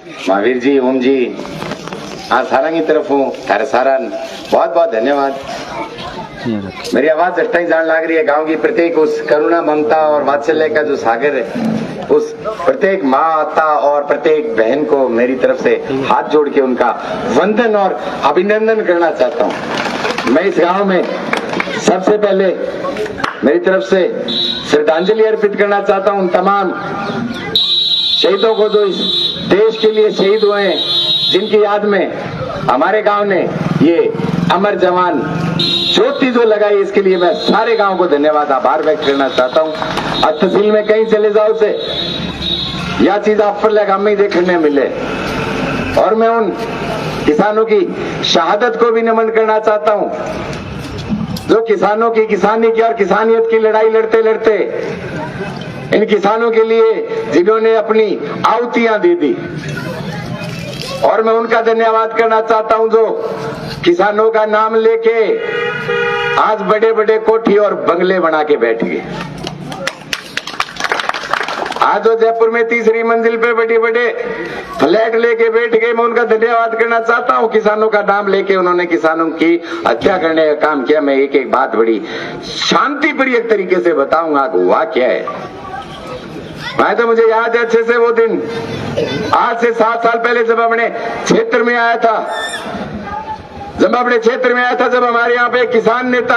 महावीर जी, ओम जी, हाँ सारा की तरफ हूँ। थारे सारा बहुत बहुत धन्यवाद। मेरी आवाज अट्ठाई जान लग रही है। गांव की प्रत्येक उस करुणा, ममता और वात्सल्य का जो सागर है, उस प्रत्येक माता और प्रत्येक बहन को मेरी तरफ से हाथ जोड़ के उनका वंदन और अभिनंदन करना चाहता हूँ। मैं इस गांव में सबसे पहले मेरी तरफ से श्रद्धांजलि अर्पित करना चाहता हूँ उन तमाम शहीदों को जो इस देश के लिए शहीद हुए हैं, जिनकी याद में हमारे गांव ने ये अमर जवान ज्योति जो लगाई, इसके लिए मैं सारे गांव को धन्यवाद, आभार व्यक्त करना चाहता हूं। आज तहसील में कहीं चले जाओ से यह चीज आप पर लगा में देखने मिले। और मैं उन किसानों की शहादत को भी नमन करना चाहता हूं, जो किसानों की किसानी की और किसानियत की लड़ाई लड़ते लड़ते इन किसानों के लिए जिन्होंने अपनी आहुतियां दे दी। और मैं उनका धन्यवाद करना चाहता हूं जो किसानों का नाम लेके आज बड़े बड़े कोठी और बंगले बना के बैठ गए। आज जो जयपुर में तीसरी मंजिल पे बड़े बड़े फ्लैट लेके बैठ गए, मैं उनका धन्यवाद करना चाहता हूं। किसानों का नाम लेके उन्होंने किसानों की हत्या करने का काम किया। मैं एक एक बात बड़ी शांति प्रिय तरीके से बताऊंगा हुआ क्या है। मैं तो मुझे याद है अच्छे से वो दिन, आज से 7 साल पहले जब अपने क्षेत्र में आया था, जब हमारे यहाँ पे किसान नेता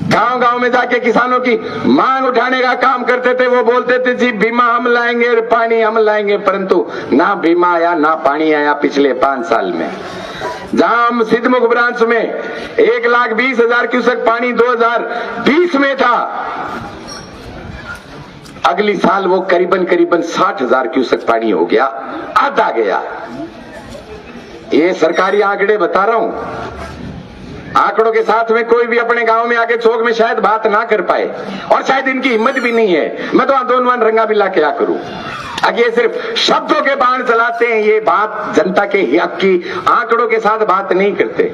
गांव गांव में जाके किसानों की मांग उठाने का काम करते थे। वो बोलते थे जी बीमा हम लाएंगे और पानी हम लाएंगे, परंतु ना बीमा आया ना पानी आया पिछले 5 साल में। जहां हम सिद्धमुख ब्रांच में 1,20,000 क्यूसेक पानी 2020 में था, अगली साल वो करीबन 60,000 क्यूसेक पानी हो गया, आधा गया। ये सरकारी आंकड़े बता रहा हूं। आंकड़ों के साथ में कोई भी अपने गांव में आके चौक में शायद बात ना कर पाए, और शायद इनकी हिम्मत भी नहीं है। मैं तो आंदोलन रंगा बिल्ला क्या करूं। अब ये सिर्फ शब्दों के बाण चलाते हैं, ये बात जनता के हक की आंकड़ों के साथ बात नहीं करते।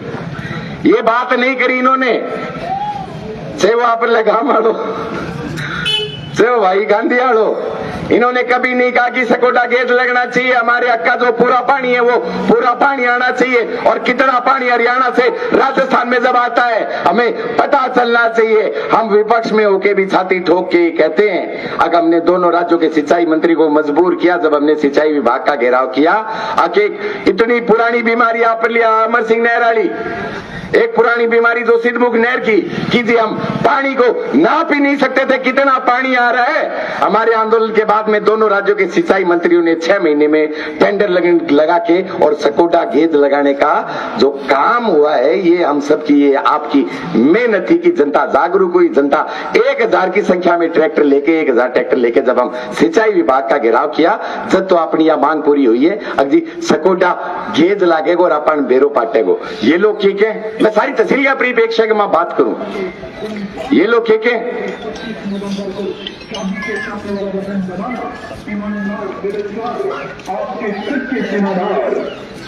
ये बात नहीं करी इन्होंने, चाहे वो आप लगा मारो, चाहे वो भाई गांधी आड़ो, इन्होंने कभी नहीं कहा कि सकोटा गेट लगना चाहिए, हमारे हक का जो पूरा पानी है वो पूरा पानी आना चाहिए, और कितना पानी हरियाणा से राजस्थान में जब आता है हमें पता चलना चाहिए। हम विपक्ष में होके भी छाती ठोक के कहते हैं। अगर हमने दोनों राज्यों के सिंचाई मंत्री को मजबूर किया, जब हमने सिंचाई विभाग का घेराव किया, इतनी पुरानी बीमारी आप लिया अमर सिंह नहर वाली, एक पुरानी बीमारी जो सिद्धमुख नहर की जी हम पानी को नाप ही नहीं सकते थे कितना पानी आ रहा है। हमारे आंदोलन के बाद में दोनों राज्यों के सिंचाई मंत्रियों ने 6 महीने में टेंडर लगा के और सकोटा गेज लगाने का जो काम हुआ है, ये हम सब की, ये आपकी मेहनत थी कि जनता जागरूक हुई। जनता 1000 की संख्या में ट्रैक्टर लेके 1000 ट्रैक्टर लेके जब हम सिंचाई विभाग का घेराव किया, जब तो अपनी यह मांग पूरी हुई है। अजी सकोटा गेज लागेगो और अपन बेरो पाटेगो, ये लोग ठीक है। मैं सारी तहसील का परिप्रेक्ष्य की मैं बात करूं, ये लोग ठीक है।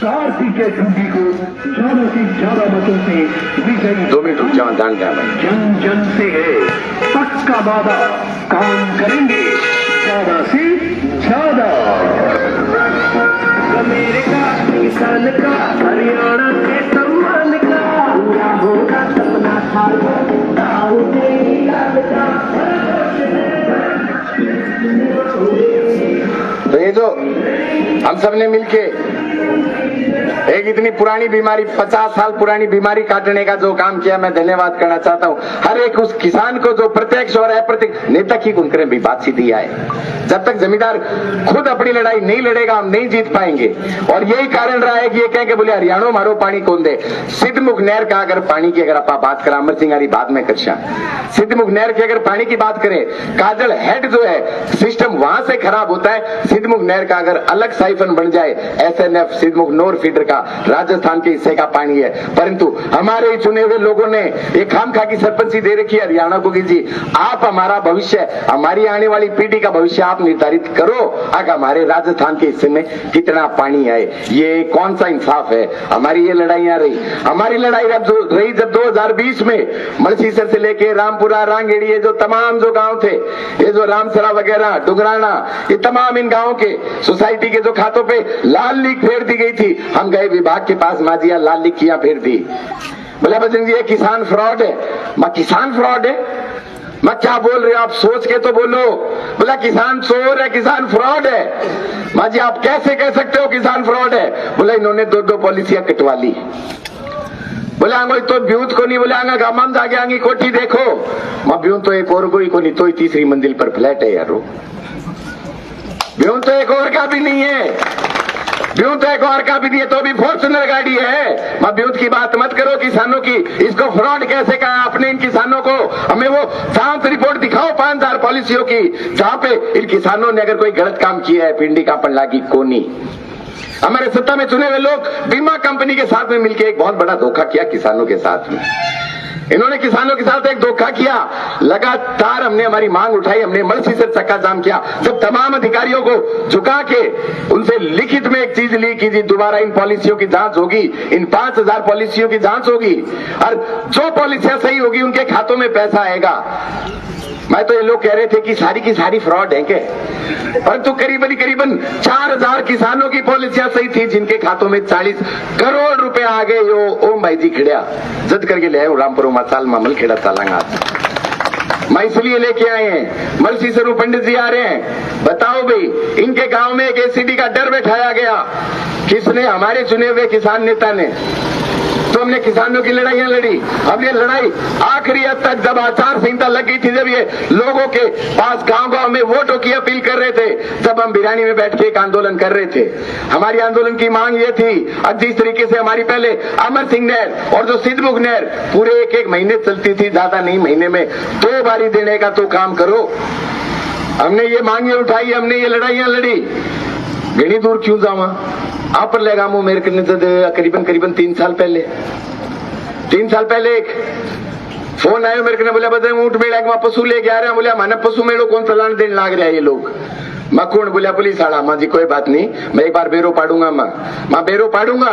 कार्तिक के ठंडी को ज्यादा से ज्यादा मतों से विजयी 2 मिनट रुक जाओ, दान क्या भाई। जन जन से है पक्का वादा, काम करेंगे ज्यादा से ज्यादा। अमेरिका किसान का, हरियाणा के सम्मान का, पूरा होगा सपना था तो ये जो हम सब ने मिलके एक इतनी पुरानी बीमारी, 50 साल पुरानी बीमारी काटने का जो काम किया, मैं धन्यवाद करना चाहता हूं हर एक उस किसान को जो प्रत्यक्ष और अप्रत्यक्ष, नेता की कुन करें भी बात सीधी आए। जब तक जमींदार खुद अपनी लड़ाई नहीं लड़ेगा हम नहीं जीत पाएंगे। और यही कारण रहा है कि ये कह के बोले हरियाणा मारो पानी कौन दे। सिद्धमुख नहर का अगर पानी की अगर आप बात करें, अमर सिंह बाद में करशा, सिद्धमुख नहर की अगर पानी की बात करें, काजल हेड जो है सिस्टम वहां से खराब होता है। सिद्धमुख नहर का अगर अलग साइफन बन जाए, SNF सिद्धमुख नोर फीडर किलोमीटर का राजस्थान के हिस्से का पानी है, परंतु हमारे चुने हुए लोगों ने एक खामखा की सरपंची दे रखी है हरियाणा को कि जी आप हमारा भविष्य, हमारी आने वाली पीढ़ी का भविष्य आप निर्धारित करो, अगर हमारे राजस्थान के हिस्से में कितना पानी आए। ये कौन सा इंसाफ है? हमारी ये लड़ाइयां रही, हमारी लड़ाई रही जब 2020 में मलसीसर से लेके रामपुरा, रांगेड़ी, ये जो तमाम जो गांव थे, ये जो रामसरा वगैरह, डुगराना, ये तमाम इन गांवों के सोसाइटी के जो खातों पे लाल लीक फेर दी गई थी। हम गए विभाग के पास, माजिया लाल लीक किया फेर दी। बोला बजरंग जी ये किसान फ्रॉड है। मैं किसान फ्रॉड है? मैं क्या बोल रहे हो आप? सोच के तो बोलो। बोला किसान चोर है, किसान फ्रॉड है। माँ जी आप कैसे कह सकते हो किसान फ्रॉड है? बोला इन्होंने 2-2 पॉलिसियां कटवा ली। बोले आंगो तो ब्यूत को नहीं, बोले आंगा गामाम जाके आंगी कोठी देखो। मां ब्यूत तो एक और कोई को नहीं, तो ही तीसरी मंजिल पर फ्लैट है यारो। ब्यूत तो एक और का भी नहीं है, ब्यूत तो एक और का भी नहीं है, तो भी फॉर्च्यूनर गाड़ी है। मां ब्यूत की बात मत करो किसानों की। इसको फ्रॉड कैसे कहा आपने इन किसानों को? हमें वो साफ रिपोर्ट दिखाओ 5000 पॉलिसियों की, जहां पे इन किसानों ने अगर कोई गलत काम किया है। पिंडी का पल्ला की कोनी। हमारे सत्ता में चुने हुए लोग बीमा कंपनी के साथ में मिलकर एक बहुत बड़ा धोखा किया किसानों के साथ में। इन्होंने किसानों के साथ एक धोखा किया। लगातार हमने हमारी मांग उठाई, हमने मलसीसर चक्का जाम किया। जब तमाम अधिकारियों को झुका के उनसे लिखित में एक चीज ली कि जी दोबारा इन पॉलिसियों की जांच होगी, इन 5000 पॉलिसियों की जांच होगी और जो पॉलिसियां सही होगी उनके खातों में पैसा आएगा। मैं तो ये लोग कह रहे थे कि सारी की सारी फ्रॉड है क्या, परंतु करीबन 4000 किसानों की पॉलिसियां सही थी जिनके खातों में 40 करोड़ रुपए आ गए। यो ओम भाई जी खिड़िया जद करके ले आए रामपुर मसाल मामल खेड़ा चालांगा। मैं इसलिए लेके आए हैं, मलसीसर पंडित जी आ रहे हैं। बताओ भाई इनके गांव में एक एसीडी का डर बैठाया गया। किसने? हमारे चुने हुए किसान नेता ने। तो हमने किसानों की लड़ाइयां लड़ी। हमने लड़ाई आखिरी हद तक जब आचार संहिता लग गई थी, जब ये लोगों के पास गांव-गांव में वोटों की अपील कर रहे थे, जब हम बिरानी में बैठ के एक आंदोलन कर रहे थे। हमारी आंदोलन की मांग ये थी, और जिस तरीके से हमारी पहले अमर सिंह नहर और जो सिद्धमुख नहर पूरे एक महीने चलती थी, ज्यादा नहीं महीने में 2 बारी देने का तो काम करो। हमने ये मांगे उठाई, हमने ये लड़ाइयां लड़ी। घनी दूर क्यों जावा आप पर लेगा मुंह मेरे करने करीबन 3 साल पहले एक फोन आयो मेरे को, बोला बदे ऊंट मेड़ा के पशु लेके आ रहे हैं। बोला माना पशु मेड़ो कौन चलाने देने लाग रहा है ये लोग। मैं कौन? बोला पुलिस आड़ा। माँ जी कोई बात नहीं, मैं एक बार बेरो पाड़ूंगा। माँ बेरो पाड़ूंगा।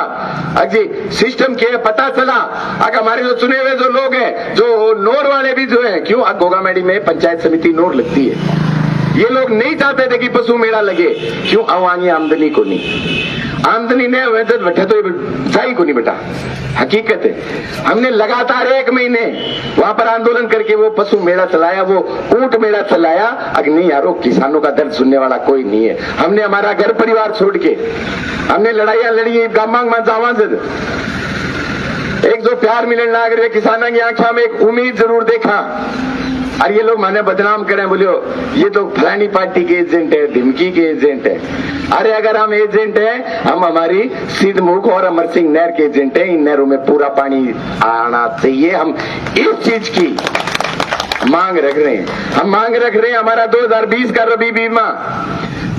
अजी सिस्टम क्या है पता चला। अगर हमारे जो चुने हुए जो लोग हैं, जो नोर वाले भी जो है, क्यों गोगामेड़ी में पंचायत समिति नोर लगती है, ये लोग नहीं चाहते थे कि पशु मेला लगे। क्यों? अवानी आमदनी को नहीं, आमदनी ने बैठे तो जाई को नहीं बेटा। हकीकत है हमने लगातार 1 महीने वहां पर आंदोलन करके वो पशु मेला चलाया, वो ऊंट मेला चलाया। अगर नहीं यारो किसानों का दर्द सुनने वाला कोई नहीं है। हमने हमारा घर परिवार छोड़ के हमने लड़ाइयां लड़ी। गामांग मांझावाजद एक जो प्यार मिलने लाग रहे किसानों की आंखों में एक उम्मीद जरूर देखा। और ये लोग माने बदनाम करें, बोलियो ये तो फलानी पार्टी के एजेंट है, धमकी के एजेंट है। अरे अगर हम एजेंट हैं, हम हमारी सिद्धमुख और अमर सिंह नहर के एजेंट हैं। इन नहरों में पूरा पानी आना चाहिए। हम इस चीज की मांग रख रहे हैं। हम मांग रख रहे हैं हमारा 2020 का रबी बीमा,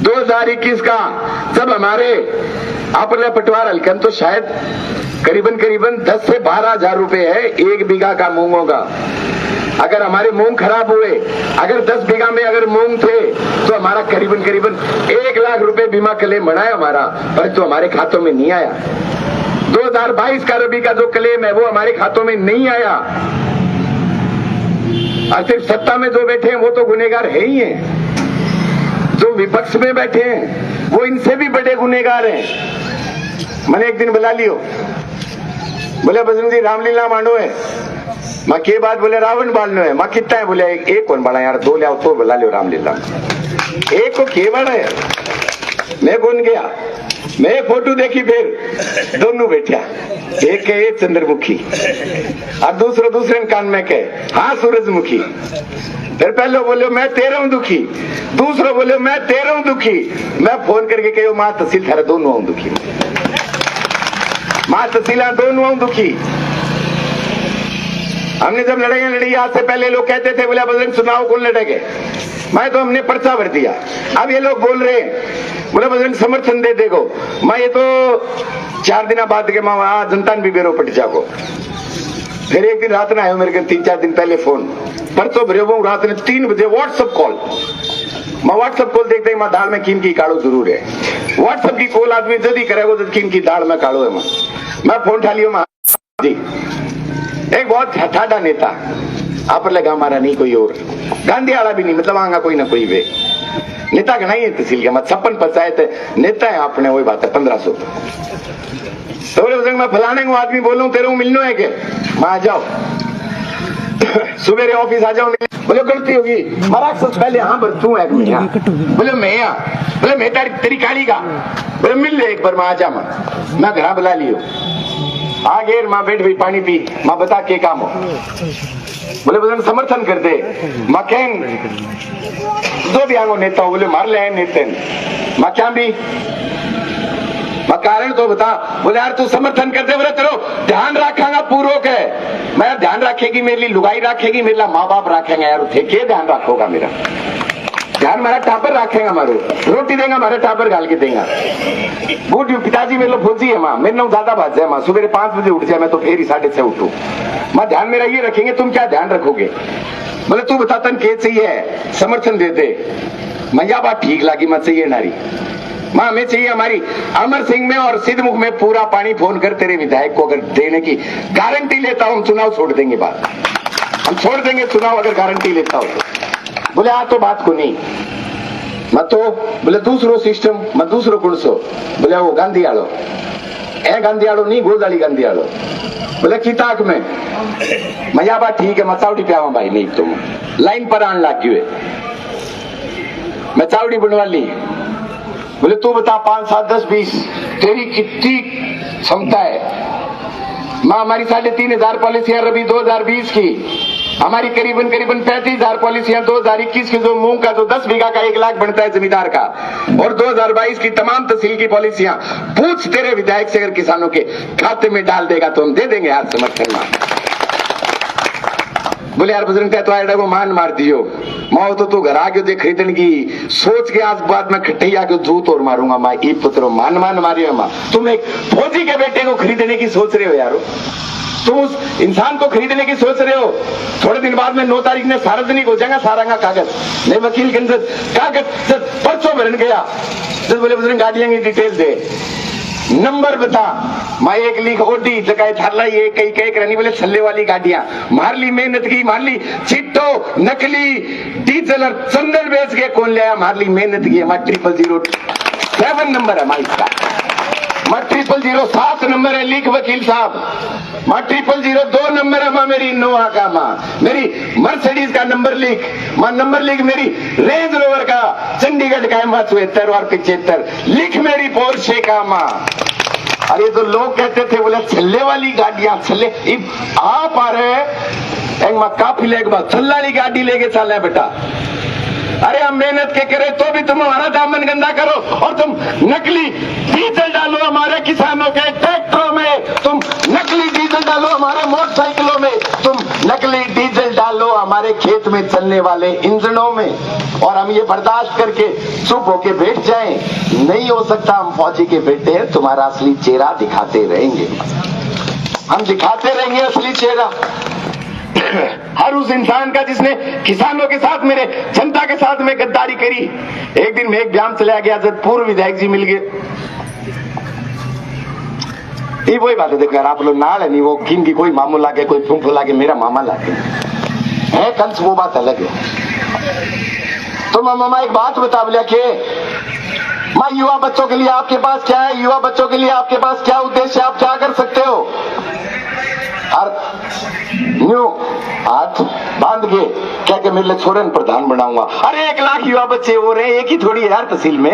2021 का जब हमारे अपने पटवार हल्कन तो शायद करीबन 10 से 12 हजार रुपए है 1 बीघा का मूंगों का। अगर हमारे मूंग खराब हुए, अगर 10 बीघा में अगर मूंग थे तो हमारा करीबन 1 लाख रुपए बीमा क्लेम बनाया हमारा, पर तो हमारे खातों में नहीं आया। 2022 का रबी का जो क्लेम है वो हमारे खातों में नहीं आया। और सिर्फ सत्ता में जो बैठे हैं वो तो गुनेगार है ही हैं, जो विपक्ष में बैठे हैं वो इनसे भी बड़े गुनेगार हैं। मैंने एक दिन बुला लियो, बोले बजरंग जी रामलीला मांडो है। मां के बात? बोले रावण बालनो है। मां कितना है? बोले एक कौन बड़ा यार, 2 ले तो बुला लियो रामलीला। एक को के बड़ा है? मैं कौन गया? मैं एक फोटो देखी, फिर दोनों बैठा, एक के एक चंद्रमुखी और दूसरे कान में के हाँ सूरजमुखी। फिर पहले बोले मैं 13 दुखी, दूसरा बोले मैं 13 दुखी। मैं फोन करके कहो मां तहसील थारा दोनों दुखी, मां तहसीला दोनों दुखी। हमने जब लड़ाइयां लड़ी, आज से पहले लोग कहते थे बोले बजरंग चुनाव कौन लड़ेगे, मैं तो हमने पर्चा भर दिया। अब ये लोग बोल रहे हैं बोले बजरंग समर्थन दे देगो। मैं ये तो 4 दिन बाद के माँ जनता भी बेरो पट जागो। फिर एक दिन रात ना आयो मेरे को 3-4 दिन पहले फोन, परसों भरे वो रात ने 3 बजे व्हाट्सएप कॉल। मैं व्हाट्सएप कॉल देखते ही माँ दाल में किन की काड़ो जरूर है। व्हाट्सएप की कॉल आदमी जल्दी करेगा जब किन की दाल में काड़ो है। मैं फोन उठा लियो जी, एक बहुत ठाडा नेता आप लगा हमारा नहीं कोई और गांधी वाला भी नहीं, मतलब आगा कोई ना कोई वे नेता घना ही है तहसील के, मत 56 पंचायत नेता है आपने, वही बात है 1500। तो बोले मैं फलाने को आदमी बोलूं तेरे को मिलना है क्या? मैं आ जाओ सुबह ऑफिस आ जाओ। बोले गलती होगी महाराज सबसे पहले हाँ भर तू है। बोले मैं बोले मैं तेरी काली का। बोले मिल ले एक बार, मैं आ जा। मैं घर बुला लियो आ गए। माँ बैठ भाई पानी पी। माँ बता के काम हो? बोले बजरंग समर्थन कर दे। माँ कहें दो भी आंगो नेता हो। बोले मार ले नेता। माँ क्या भी मैं कारण तो बता। बोले यार तू समर्थन कर दे। बोले तेरो ध्यान रखांगा पूरो के। मैं ध्यान रखेगी मेरे लिए लुगाई रखेगी, मेरे लिए माँ बाप रखेंगे यार। थे के ध्यान रखोगा मेरा ध्यान? हमारा टापर रखेगा, मारो रोटी देगा, हमारा टापर गाल के देगा। बूढ़ पिताजी मेरे लो फौजी है। माँ मेरे नाम ज्यादा बात जाए। माँ सुबह 5 बजे उठ जाए, मैं तो फिर ही 6:30 उठू। माँ ध्यान मेरा ये रखेंगे, तुम क्या ध्यान रखोगे? बोले तू बता तन के चाहिए समर्थन दे दे। मैं यह बात ठीक लगी, मत चाहिए नारी। माँ हमें चाहिए हमारी अमर सिंह में और सिद्धमुख में पूरा पानी फोन कर तेरे विधायक को अगर देने की गारंटी लेता हूं, चुनाव छोड़ देंगे। बात हम छोड़ देंगे चुनाव अगर गारंटी लेता हूं तो। बोले आ तो बात को नहीं मत तो। बोले दूसरो सिस्टम मत दूसरो कौन सो? बोले वो गांधी आलो ए गांधी आलो नहीं गोदाली गांधी आलो। बोले किताक में मैं यह बात ठीक है। मैं चावड़ी पे आवा भाई नहीं तुम लाइन पर आने लग गए। मैं चावड़ी बनवा ली। बोले तू बता 5, 7, 10, 20 तेरी कितनी क्षमता है? माँ हमारी 3,500 पॉलिसियां रबी 2020 की, हमारी करीबन 35,000 पॉलिसियां 2021 की, जो मूंग का जो 10 बीघा का 1 लाख बनता है जमींदार का, और 2022 की तमाम तहसील की पॉलिसियां पूछ तेरे विधायक से अगर किसानों के खाते में डाल देगा तो हम दे देंगे यार समर्थन। बोले यार बजरंग तो आया को मान मार दियो। माओ तो घर आ गयो दे खरीदने की सोच के आज बाद में खट्टे आ गयो जूत और मारूंगा। माँ ई पुत्रो मान मारियो। माँ तुम एक फौजी के बेटे को खरीदने की सोच रहे हो यारो, तुम उस इंसान को खरीदने की सोच रहे हो। थोड़े दिन बाद में 9 तारीख में सार्वजनिक हो जाएगा सारा कागज। नहीं वकील के अंदर कागज परसों भरन गया। बोले बजरंग गाड़ियां की डिटेल दे, नंबर बता। मैं 1 लिख ओडी जगह थारला ये कई कई करनी। बोले छल्ले वाली गाड़ियां मार ली, मेहनत की मार ली, चिट्टो नकली डीजल और चंदन बेच के कौन ले आया? मार ली, मेहनत की। हमारा 0007 नंबर है हमारी का। 0007 नंबर है, लिख वकील साहब। 0002 नंबर है मेरी इनोवा का। माँ मेरी मर्सिडीज का नंबर लिख। माँ नंबर लिख मेरी रेंज रोवर का, चंडीगढ़ का है 74 और 75 लिख मेरी पोर्शे का। माँ अरे तो लोग कहते थे बोले छल्ले वाली गाड़ियां छल्ले आप आ रहे एक माँ काफी लेके बाद छल्ला वाली गाड़ी लेके चल रहे बेटा। अरे हम मेहनत के करे तो भी तुम हमारा दामन गंदा करो और तुम नकली डीजल डालो हमारे किसानों के ट्रैक्टरों में, तुम नकली डीजल डालो हमारे मोटरसाइकिलों में, तुम नकली डीजल डालो हमारे खेत में चलने वाले इंजनों में, और हम ये बर्दाश्त करके चुप होके बैठ जाएं? नहीं हो सकता। हम फौजी के बेटे हैं, तुम्हारा असली चेहरा दिखाते रहेंगे। हम दिखाते रहेंगे असली चेहरा हर उस इंसान का जिसने किसानों के साथ, मेरे जनता के साथ में गद्दारी करी। एक दिन मैं एक ब्याम चला गया जब पूर्व विधायक जी मिल गए। ये वही बात है, देखो यार आप लोग नाल है नहीं, वो किन की कोई मामू लागे कोई फूफू लागे, मेरा मामा लागे है कल वो बात अलग है। तो मामा एक बात बता बोलिया के माँ युवा बच्चों के लिए आपके पास क्या है? युवा बच्चों के लिए आपके पास क्या उद्देश्य है? आप क्या कर सकते हो? और न्यू हाथ बांध के क्या कि मेरे लिए छोरन प्रधान बनाऊंगा। अरे 1 लाख युवा बच्चे हो रहे हैं, एक ही थोड़ी है यार तहसील में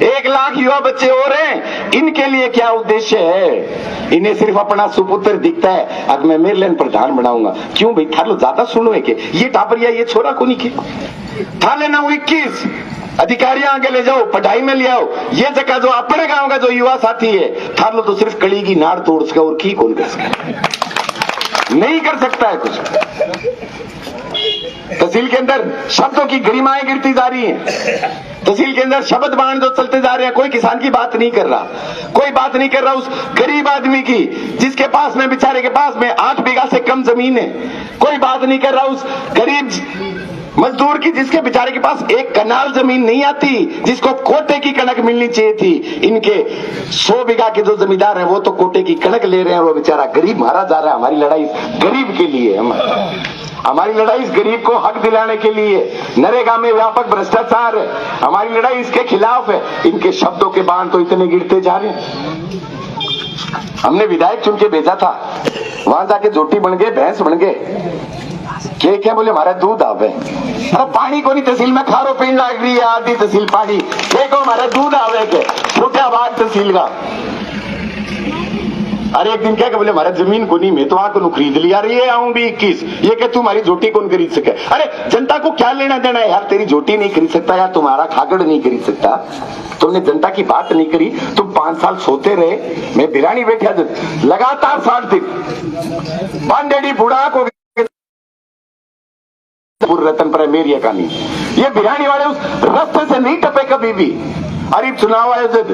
1 लाख युवा बच्चे हो रहे हैं। इनके लिए क्या उद्देश्य है? इन्हें सिर्फ अपना सुपुत्र दिखता है, अब मैं मेरे लिए प्रधान बनाऊंगा। क्यों भाई थार लो ज्यादा सुनो है कि ये टापरिया ये छोरा को नहीं के थार लेना 21 अधिकारियों आगे ले जाओ, पढ़ाई में ले आओ। ये जगह जो अपने गांव का जो युवा साथी है थार लो तो सिर्फ कड़ी की नाड़ तोड़ सका और की कौन कर सका, नहीं कर सकता है कुछ। तहसील के अंदर शब्दों की गरिमाएं गिरती जा रही हैं। तहसील के अंदर शब्द बाण जो चलते जा रहे हैं, कोई किसान की बात नहीं कर रहा, कोई बात नहीं कर रहा उस गरीब आदमी की जिसके पास में, बेचारे के पास में 8 बीघा से कम जमीन है। कोई बात नहीं कर रहा उस गरीब मजदूर की जिसके बेचारे के पास 1 कनाल जमीन नहीं आती, जिसको कोटे की कणक मिलनी चाहिए थी। इनके 100 बीघा के जो जमींदार हैं वो तो कोटे की कणक ले रहे हैं, वो बेचारा गरीब मारा जा रहा है। हमारी लड़ाई गरीब के लिए है, हमारी लड़ाई इस गरीब को हक दिलाने के लिए। नरेगा में व्यापक भ्रष्टाचार है, हमारी लड़ाई इसके खिलाफ है। इनके शब्दों के बाण तो इतने गिरते जा रहे हैं। हमने विधायक चुन के भेजा था, वहां जाके जोटी बन गए, भैंस बन गए। क्या बोले हमारा दूध आवे, अरे पानी को नहीं तहसील में खारो पीन लग रही है, आधी तहसील पानी देखो हमारा दूध आवे के छोटा बाग तहसील का। अरे एक दिन क्या बोले हमारा जमीन को नहीं, मैं तो आंख को खरीद लिया। अरे ये आऊं भी 21, ये कि तू हमारी जोटी कौन खरीद सके। अरे जनता को क्या लेना देना है यार, तेरी जोटी नहीं खरीद सकता यार, तुम्हारा खागड़ नहीं खरीद सकता, तुमने जनता की बात नहीं करी। तुम 5 साल सोते रहे, मैं बिरानी बैठा लगातार 60 दिन बांडेडी बुढ़ा को रतन पर मेरी कहानी। ये बिरानी वाले उस रास्ते से नहीं टपे कभी भी। अरे चुनाव आयोजक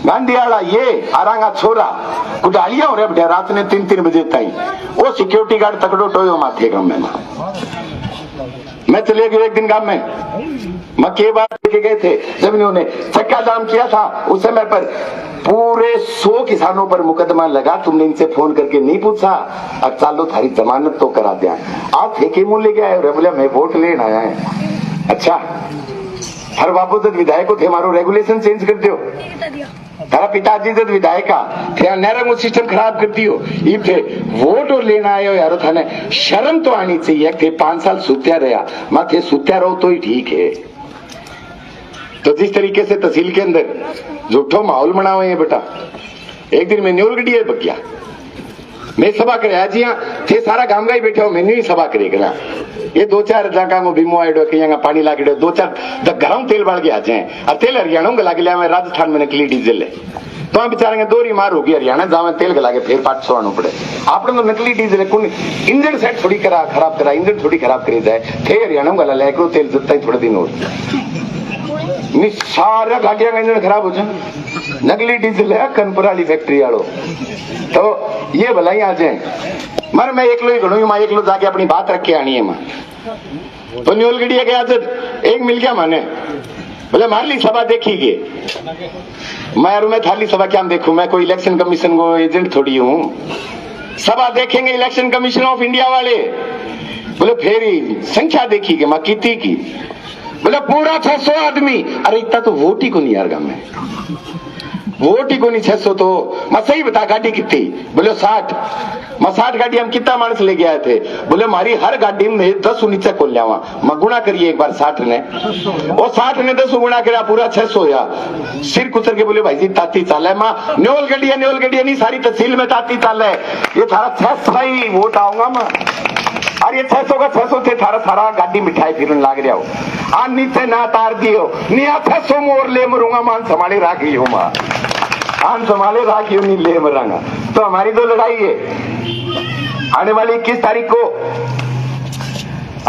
गांधीवाड़ा ये आरांगा छोरा कुटालिया हो रहे बेटा रात ने 3-3 बजे तक, वो सिक्योरिटी गार्ड तकड़ो टोयो माथे गम में। मैं चले गए एक दिन गांव में, मक्के बात लेके गए थे, जब इन्होंने चक्का जाम किया था उस समय पर पूरे 100 किसानों पर मुकदमा लगा। तुमने इनसे फोन करके नहीं पूछा, अब चालो थारी जमानत तो करा दिया। आप ठेके मुंह लेके आए हो, बोले मैं वोट लेने आया है। अच्छा हर बापू जब विधायक थे मारो रेगुलेशन चेंज कर दियो, तारा पिताजी जब विधायक थे नरम सिस्टम खराब कर दियो, ये थे वोट और लेना आयो यारो, थाने शर्म तो आनी चाहिए। थे 5 साल सुत्या रहा, माथे सुत्या रहो तो ही ठीक है। तो जिस तरीके से तहसील के अंदर झूठो माहौल बना हुए हैं बेटा, एक दिन मैं न्यूलगढ़िया बग गया, मैं सभा कराया जी हाँ थे सारा गांव का ही बैठे हो, मैंने ही सभा करेगा। ये 2-4 जगह को बीमो आइडो कहीं पानी लागे 2-4 गरम तेल बाल के आ जाए, और तेल हरियाणा में लागे लिया, मैं राजस्थान में नकली डीजल है तो हम बेचारे दोरी मार होगी हरियाणा जावे तेल गला के फिर 500 आना पड़े। आपने तो नकली डीजल है, इंजन सेट थोड़ी खराब करा, इंजन थोड़ी खराब करे जाए थे हरियाणा में गला लेकर तेल जता ही थोड़े दिन और सारा गाड़ियां का इंजन खराब हो जाए, नकली डीजल है कनपुराली फैक्ट्री वालों। तो ये भलाई आ जाए मर मैं एक लो ही घड़ू, मां एक लो जाके अपनी बात रख के आनी है मां। तो न्यूलगढ़िया के आज एक मिल गया माने, बोले मारली सभा देखी मैं थाली सभा क्या देखूं, मैं कोई इलेक्शन कमीशन को एजेंट थोड़ी हूं। सभा देखेंगे इलेक्शन कमीशन ऑफ इंडिया वाले, बोले फेरी संख्या देखी के मां कितनी की, बोले पूरा 600 आदमी। अरे इतना तो वोट ही को नहीं यार गांव में, वोट ही को नहीं 600 तो मैं सही बता गाड़ी कितनी, बोले 60। मैं 60 गाड़ी हम कितना मानस ले गए थे, बोले हमारी हर गाड़ी में 10 नीचे खोल लिया मैं गुणा करिए एक बार 60 ने, और 60 ने 10 गुणा करा पूरा 600 या सिर कुचल के बोले भाई जी ताती चाल है मां, न्योल गड्डिया नहीं सारी तहसील में ताती चाल है, ये थारा 600 ही वोट आऊंगा मैं। और ये 600 का 600 थे थारा सारा गाड़ी मिठाई फिरन लाग रहा हो, आ नीचे ना तार दियो निया 600 मोर ले मरूंगा मान संभाले राखी हो मां, आन संभाले राखी नहीं ले मरांगा। तो हमारी तो लड़ाई है आने वाली 21 तारीख को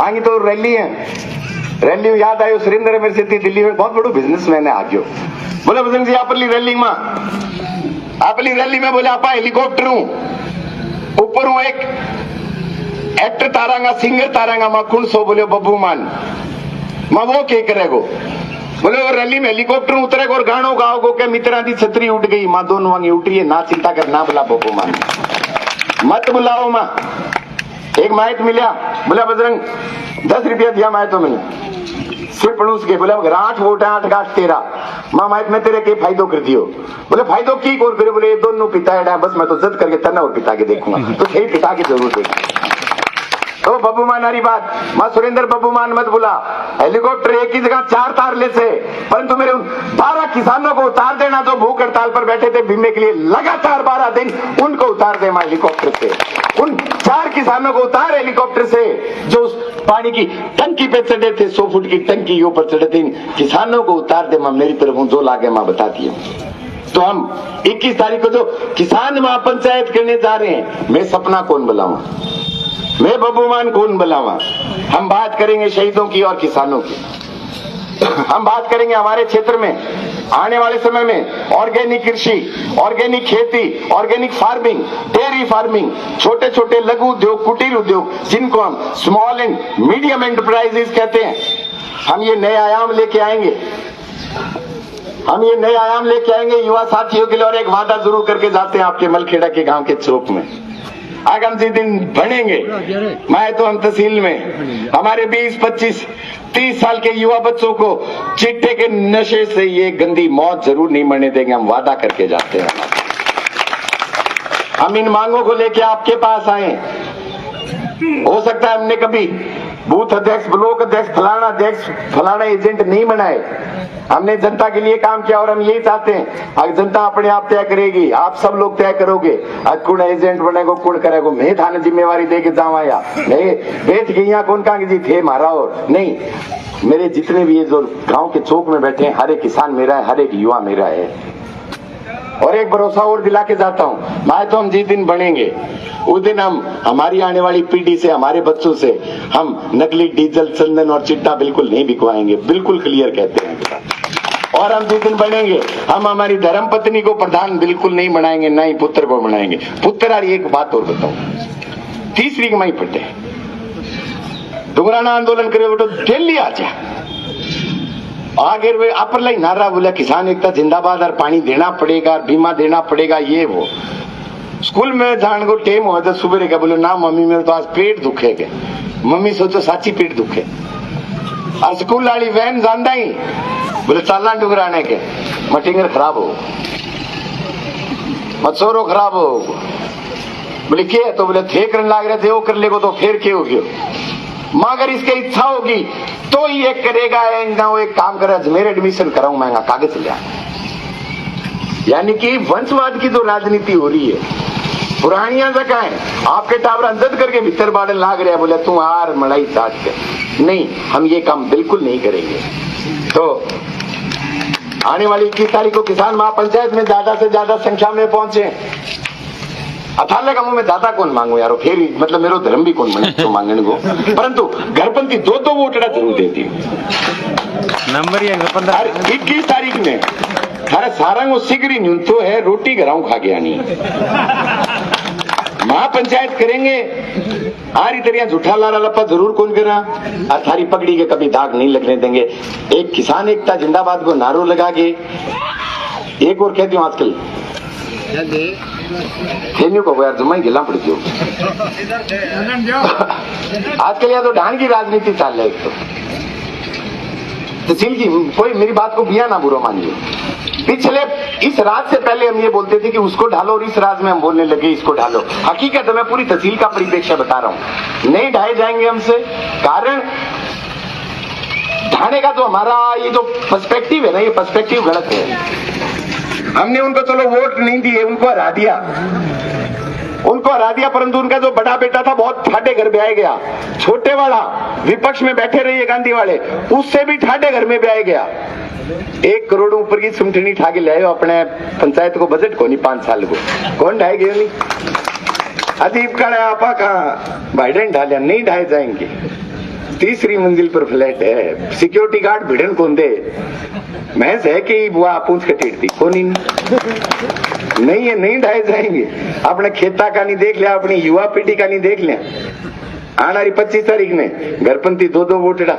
आगे तो रैली है, रैली में याद आयो सुरेंद्र मेरे से दिल्ली में बहुत बड़ो बिजनेसमैन है आगे, बोले बजरंग जी आपली रैली में बोले आप हेलीकॉप्टर हूं ऊपर हूं एक एक्टर तारांगा सिंगर तारांगा मां कौन सो, बोले बब्बू मान मां वो क्या करेगो, बोले वो रैली में हेलीकॉप्टर उतरेगा और गानों गाओगो के मित्रा दी छतरी उठ गई मां दोनों वांगी उठ रही है, ना चिंता कर ना बुला बब्बू मान मत बुलाओ मां। एक माइट मिला, बोला बजरंग 10 रुपया दिया मैं तो मैंने सिर्फ पड़ोस के, बोला 8 वोट है 8 गांठ तेरा मां माइट में तेरे के फायदो कर दियो, बोले फायदो की कोर करे, बोले दोनों पिता है बस मैं तो जद करके तना और पिता के देखूंगा, तो सही पिता की जरूरत है। तो बब्बू मान हरी बात मां सुरेंद्र बब्बू मान मत बुला, हेलीकॉप्टर एक ही जगह 4 तार ले से, परंतु मेरे उन 12 किसानों को उतार देना जो भूख हड़ताल पर बैठे थे बीमे के लिए लगातार 12 दिन, उनको उतार दे मां हेलीकॉप्टर से, उन 4 किसानों को उतार हेलीकॉप्टर से जो उस पानी की टंकी पे चढ़े थे, 100 फुट की टंकी ऊपर चढ़े थे, किसानों को उतार दे मां, मेरी तरफ जो लागे मां बताती है। तो हम 21 तारीख को जो किसान महापंचायत करने जा रहे हैं, मैं सपना कौन बुलाऊं, मैं बबूमान कौन बुलावा। हम बात करेंगे शहीदों की और किसानों की। हम बात करेंगे हमारे क्षेत्र में आने वाले समय में ऑर्गेनिक कृषि, ऑर्गेनिक खेती, ऑर्गेनिक फार्मिंग, डेयरी फार्मिंग, छोटे छोटे लघु उद्योग, कुटीर उद्योग, जिनको हम स्मॉल एंड मीडियम एंटरप्राइजेस कहते हैं। हम ये नए आयाम लेके आएंगे। हम ये नए आयाम लेके आएंगे युवा साथियों के लिए। और एक वादा जरूर करके जाते हैं आपके मलखेड़ा के गांव के चौक में, आगामी दिन बनेंगे। मैं तो हम तहसील में हमारे 20, 25, 30 साल के युवा बच्चों को चिट्टे के नशे से ये गंदी मौत जरूर नहीं मरने देंगे। हम वादा करके जाते हैं। हम इन मांगों को लेके आपके पास आए। हो सकता है हमने कभी बूथ अध्यक्ष, ब्लॉक अध्यक्ष, फलाना अध्यक्ष, फलाना एजेंट नहीं बनाए। हमने जनता के लिए काम किया और हम यही चाहते हैं। अगर जनता अपने आप तय करेगी, आप सब लोग तय करोगे आज कौन एजेंट बनेगा, कौन करेगा। मैं थाने जिम्मेवारी दे के जाऊँ या नहीं बैठ गई यहाँ कौन कहा जी थे मारा और नहीं। मेरे जितने भी ये जो गांव के चौक में बैठे हैं, हर एक किसान मेरा है, हर एक युवा मेरा है। और एक भरोसा और दिला के जाता हूं, मैं तो हम जिस दिन बनेंगे उस दिन हम हमारी आने वाली पीढ़ी से, हमारे बच्चों से हम नकली डीजल, चंदन और चिट्टा बिल्कुल नहीं बिकवाएंगे। बिल्कुल क्लियर कहते हैं। और हम जिस दिन बनेंगे हम हमारी धर्म पत्नी को प्रधान बिल्कुल नहीं बनाएंगे, ना ही पुत्र को बनाएंगे। पुत्र यार एक बात और बताऊं, तीसरी कमाई पड़ते डुगराना आंदोलन करे तो दिल्ली आ जा आगे वे अपर लाई नारा बोला किसान एकता जिंदाबाद और पानी देना पड़ेगा, बीमा देना पड़ेगा, ये वो। स्कूल में जान को टेम हो तो सुबह क्या बोले ना मम्मी मेरे तो आज पेट दुखे के। मम्मी सोचो साची पेट दुखे। और स्कूल वाली वैन जानदा ही बोले चालना डुगराने के मटिंगर खराब हो, मचोरो खराब हो। बोले क्या तो बोले थे करने लाग रहे थे वो कर लेगो तो फिर क्या हो गयो। मगर इसकी इच्छा होगी तो ही एक करेगा। ना वो एक काम करे अजमेर एडमिशन कराऊं महंगा कागज लिया। यानी कि वंशवाद की जो राजनीति हो रही है, पुरानिया जगह है, आपके टावर अंदर करके भीतर बाड़न लाग रहा है। बोले तू हार मड़ाई चाट के नहीं, हम ये काम बिल्कुल नहीं करेंगे। तो आने वाली 21 तारीख को किसान महापंचायत में ज्यादा से ज्यादा संख्या में पहुंचे। अथाले का मुंह में दादा कौन मांगो यारो, फिर मतलब मेरो धर्म भी कौन मांगे तो मांगने को। परंतु घरपंथी दो वोटड़ा जरूर देती नंबर 21 तारीख में थारे सारा को सिगरी न्यूनतो है, रोटी घराऊ खा गया नहीं। महापंचायत करेंगे आरी तरिया झूठा लारा लप्पा जरूर कौन करा और थारी पगड़ी के कभी दाग नहीं लगने देंगे। एक किसान एकता जिंदाबाद को नारो लगा के एक और कहती हूँ आजकल खेनियों को यार जमा ही गिला पड़ती हो। आजकल यार तो ढान की राजनीति चल रही है। तहसील की कोई मेरी बात को बिया ना बुरा मानिए। पिछले इस राज से पहले हम ये बोलते थे कि उसको ढालो और इस राज में हम बोलने लगे इसको ढालो। हकीकत है मैं पूरी तहसील का परिप्रेक्ष्य बता रहा हूँ, नहीं ढाए जाएंगे हमसे। कारण ढाने का तो हमारा ये जो पर्सपेक्टिव है ना, ये पर्सपेक्टिव गलत है। हमने उनको चलो वोट नहीं दिए, उनको हरा दिया, परंतु उनका जो बड़ा बेटा था बहुत ठाडे घर में आ गया। छोटे वाला विपक्ष में बैठे रहिए गांधी वाले, उससे भी ठाडे घर में ब्याह गया। 1 करोड़ ऊपर की सुमठनी ठा के ले अपने पंचायत को बजट को नहीं 5 साल को कौन ढाए गए नहीं। अदीब का आपा कहा बाइडेन ढालिया नहीं ढाए जाएंगे। 3री मंजिल पर फ्लैट है, सिक्योरिटी गार्ड भिड़न कौन दे। भैंस है कि बुआ पूछ कटेटती कौन नहीं है, नहीं ढाए जाएंगे। अपने खेता का नहीं देख लिया, अपनी युवा पीढ़ी का नहीं देख लिया। आनारी 25 तारीख में घरपंथी 2 वोटड़ा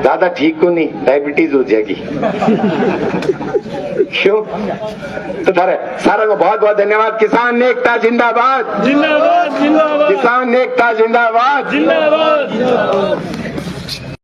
ज्यादा ठीक को नहीं, डायबिटीज हो जाएगी। क्यों तो थारे सारा को बहुत बहुत धन्यवाद। किसान एकता जिंदाबाद, जिंदाबाद, जिंदाबाद। किसान एकता जिंदाबाद, जिंदाबाद।